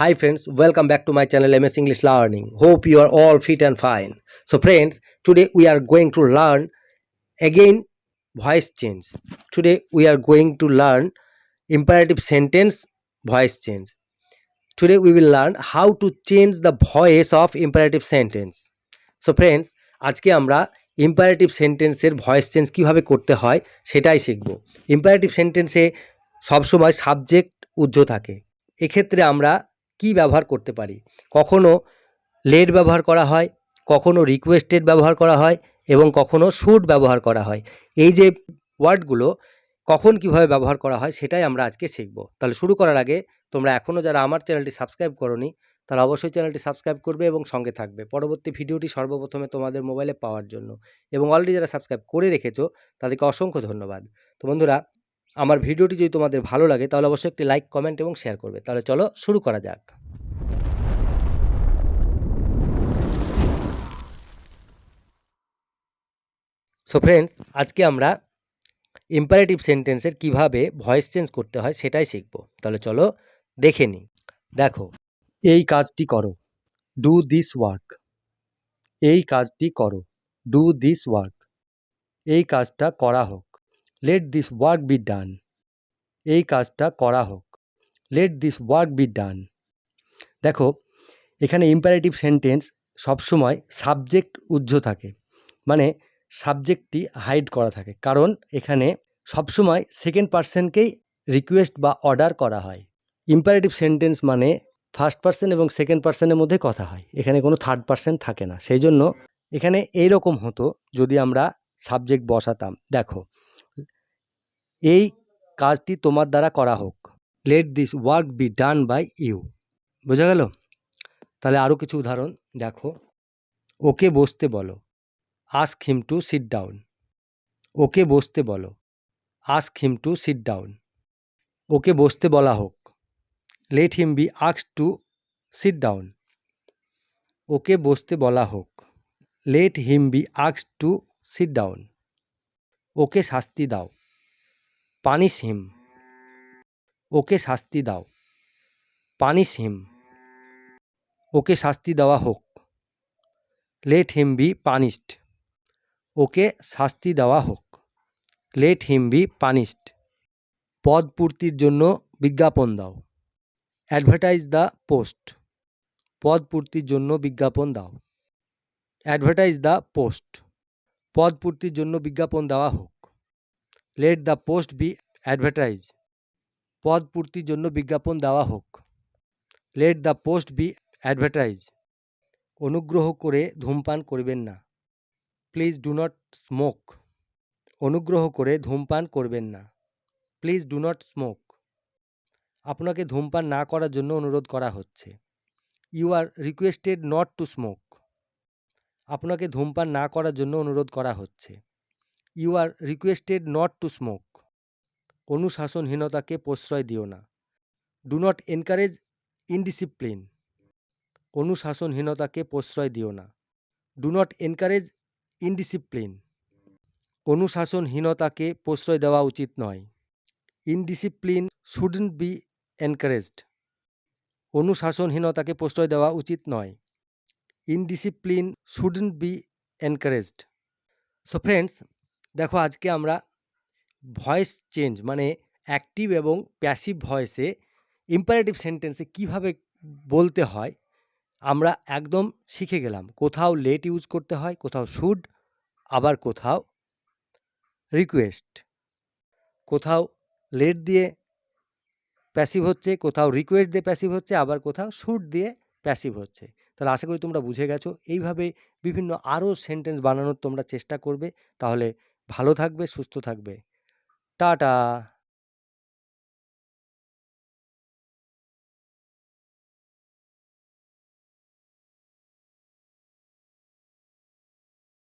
Hi friends, welcome back to my channel MS English Learning. Hope you are all fit and fine. So friends, today we are going to learn again voice change. Today we are going to learn imperative sentence voice change. Today we will learn how to change the voice of imperative sentence. So friends, আজকে আমরা imperative সেন্টেন্সের voice change কিভাবে করতে হয় সেটাই শিখব। imperative সেন্টেন্সে সবসময় সাবজেক্ট উজ্জ্ব থাকে। এক্ষেত্রে আমরা কি ব্যবহার করতে পারি? কখনো লেট ব্যবহার করা হয়, কখনো রিকোয়েস্টেড ব্যবহার করা হয় এবং কখনো শুড ব্যবহার করা হয়। এই যে ওয়ার্ডগুলো কখন কিভাবে ব্যবহার করা হয় সেটাই আমরা আজকে শিখব। তাহলে শুরু করার আগে তোমরা এখনও যারা আমার চ্যানেলটি সাবস্ক্রাইব করোনি তারা অবশ্যই চ্যানেলটি সাবস্ক্রাইব করবে এবং সঙ্গে থাকবে পরবর্তী ভিডিওটি সর্বপ্রথমে তোমাদের মোবাইলে পাওয়ার জন্য। এবং অলরেডি যারা সাবস্ক্রাইব করে রেখেছো তাদেরকে অসংখ্য ধন্যবাদ। তো বন্ধুরা, আমার ভিডিওটি যদি তোমাদের ভালো লাগে তাহলে অবশ্যই একটি লাইক, কমেন্ট এবং শেয়ার করবে। তাহলে চলো শুরু করা যাক। সো ফ্রেন্ডস, আজকে আমরা ইম্পারেটিভ সেন্টেন্সের কিভাবে ভয়েস চেঞ্জ করতে হয় সেটাই শিখব। তাহলে চলো দেখে নিই। দেখো, এই কাজটি করো, ডু দিস ওয়ার্ক। এই কাজটি করো, ডু দিস ওয়ার্ক। এই কাজটা করা হোক, লেট দিস ওয়ার্ক বি ডান। এই কাজটা করা হোক, লেট দিস ওয়ার্ক বি ডান। দেখো, এখানে ইম্পারেটিভ সেন্টেন্স সবসময় সাবজেক্ট উজ্জ্ব থাকে, মানে সাবজেক্টটি হাইড করা থাকে, কারণ এখানে সবসময় সেকেন্ড পার্সনকেই রিকোয়েস্ট বা অর্ডার করা হয়। ইম্পারেটিভ সেন্টেন্স মানে ফার্স্ট পার্সন এবং সেকেন্ড পার্সনের মধ্যে কথা হয়, এখানে কোনো থার্ড পার্সন থাকে না। সেই জন্য এখানে এইরকম হতো যদি আমরা সাবজেক্ট বসাতাম। দেখো, এই কাজটি তোমার দ্বারা করা হোক, let this work be done by you. বোঝা গেল? তাহলে আরও কিছু উদাহরণ দেখো, ওকে বসতে বলো, ask him to sit down. ওকে বসতে বলো, ask him to sit down. ওকে বসতে বলা হোক, let him be asked to sit down. ওকে বসতে বলা হোক, let him be asked to sit down. ওকে শাস্তি দাও, পানিশ হিম। ওকে শাস্তি দাও, পানিশ হিম। ওকে শাস্তি দেওয়া হোক, লেট হিম বি পানিশড। ওকে শাস্তি দেওয়া হোক, লেট হিম বি পানিশড। পদ পূর্তির জন্য বিজ্ঞাপন দাও, অ্যাডভার্টাইজ দ্য পোস্ট। পদ পূর্তির জন্য বিজ্ঞাপন দাও, অ্যাডভার্টাইজ দ্য পোস্ট। পদ পূর্তির জন্য বিজ্ঞাপন দেওয়া হোক, let the post be advertise. পদ পূর্তির জন্য বিজ্ঞাপন দেওয়া হোক, let the post be advertise. অনুগ্রহ করে ধূমপান করবেন না, প্লিজ ডু নট স্মোক। অনুগ্রহ করে ধূমপান করবেন না, প্লিজ ডু নট স্মোক। আপনাকে ধূমপান না করার জন্য অনুরোধ করা হচ্ছে, you are requested not to smoke. আপনাকে ধূমপান না করার জন্য অনুরোধ করা হচ্ছে, you are requested not to smoke. অনুশাসনহীনতাকে প্রশ্রয় দিও না, ডু নট এনকারেজ ইনডিসিপ্লিন। অনুশাসনহীনতাকে প্রশ্রয় দিও না, ডু নট এনকারেজ ইনডিসিপ্লিন। অনুশাসনহীনতাকে প্রশ্রয় দেওয়া উচিত নয়, ইনডিসিপ্লিন শুডন্ট বি এনকারেজড। অনুশাসনহীনতাকে প্রশ্রয় দেওয়া উচিত নয়, indiscipline shouldn't be encouraged. So friends, দেখো আজকে আমরা ভয়েস চেঞ্জ মানে অ্যাক্টিভ এবং প্যাসিভ ভয়েসে ইম্পারেটিভ সেন্টেন্সে কিভাবে বলতে হয় আমরা একদম শিখে গেলাম। কোথাও লেট ইউজ করতে হয়, কোথাও শুড, আবার কোথাও রিকোয়েস্ট। কোথাও লেট দিয়ে প্যাসিভ হচ্ছে, কোথাও রিকোয়েস্ট দিয়ে প্যাসিভ হচ্ছে, আবার কোথাও শুড দিয়ে প্যাসিভ হচ্ছে। তাহলে আশা করি তোমরা বুঝে গেছো। এইভাবে বিভিন্ন আরও সেন্টেন্স বানানোর তোমরা চেষ্টা করবে, তাহলে ভালো থাকবে, সুস্থ থাকবে। টাটা।